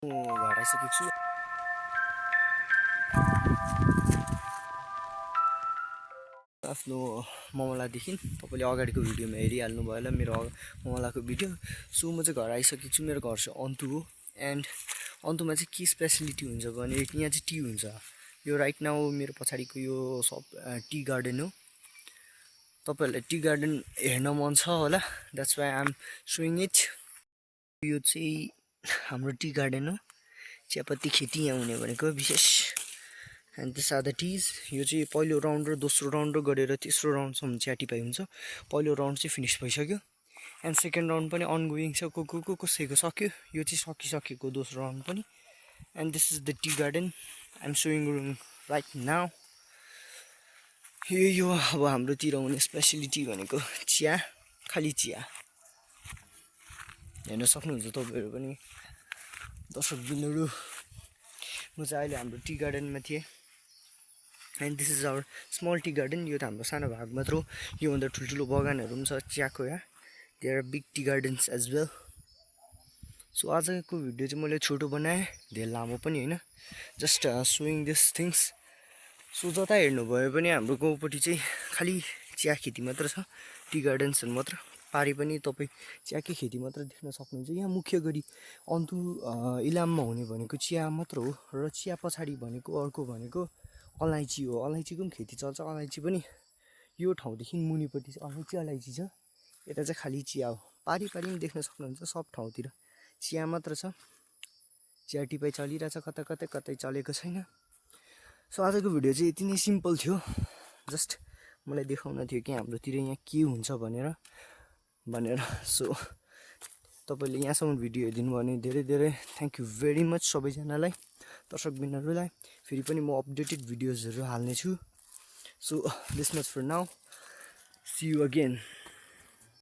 घर आइसकेको छु। आफ्नो ममलादेखि तपाईँले अगाडिको भिडियोमा हेरिहाल्नु भयो होला मेरो ममलाको भिडियो। सो म चाहिँ घर आइसकेको छु। मेरो घर चाहिँ अन्तु हो। एन्ड अन्तुमा चाहिँ के स्पेसलिटी हुन्छ भने यहाँ चाहिँ टी हुन्छ। यो राइट नाउ मेरो पछाडिको यो सब टी गार्डन हो। तपाईँहरूलाई टी गार्डन हेर्न मन छ होला, that's why I am showing it. यो चाहिँ हाम्रो टी गार्डन हो। चियापत्ती खेती यहाँ हुने भनेको विशेष। And this are the tees. यो चाहिँ पहिलो राउन्ड र दोस्रो राउन्ड र गरेर तेस्रो राउन्डसम्म चिया टिपाइ हुन्छ। पहिलो राउन्ड चाहिँ फिनिस भइसक्यो एन्ड सेकेन्ड राउन्ड पनि अनगोइङ छ। कसैको सक्यो, यो चाहिँ सकिसकेको दोस्रो राउन्ड पनि। And this is the tea garden I am showing right now. यो अब हाम्रोतिर हुने स्पेसलिटी भनेको चिया, खालि चिया। हेर्न सक्नुहुन्छ तपाईँहरू पनि दर्शकबिनहरू। म चाहिँ अहिले हाम्रो टी गार्डनमा थिएँ। And this is our small tea garden. यो त हाम्रो सानो भाग मात्र हो। योभन्दा ठुल्ठुलो बगानहरू पनि छ चियाको। यहाँ there are big tea gardens as well. So आजको भिडियो चाहिँ मैले छोटो बनाएँ, धेरै लामो पनि होइन, just showing this things. So जता हेर्नुभयो पनि हाम्रो गाउँपट्टि चाहिँ खालि चिया खेती मात्र छ, टी गार्डन्सहरू मात्र। पारि पनि तपाईँ चियाकै खेती मात्र देख्न सक्नुहुन्छ। यहाँ मुख्य गरी अन्तु इलाममा हुने भनेको चिया मात्र हो। र चिया पछाडि भनेको अर्को भनेको अलैँची हो। अलैँचीको पनि खेती चल्छ। अलैँची पनि यो ठाउँदेखि मुनिपट्टि चाहिँ अलैँची छ। यता चाहिँ खालि चिया हो। पारि पनि देख्न सक्नुहुन्छ सब ठाउँतिर चिया मात्र छ। चिया टिपाइ चलिरहेछ, कता कतै कतै चलेको छैन। सो आजको भिडियो चाहिँ यति नै सिम्पल थियो। जस्ट मलाई देखाउन थियो कि हाम्रोतिर यहाँ के हुन्छ भनेर। सो तपाईँले यहाँसम्म भिडियो हेरिदिनु भयो भने धेरै धेरै थ्याङ्क यू भेरी मच सबैजनालाई, दर्शकबिनहरूलाई। फेरि पनि म अपडेटेड भिडियोजहरू हाल्नेछु। So this much for now, see you again.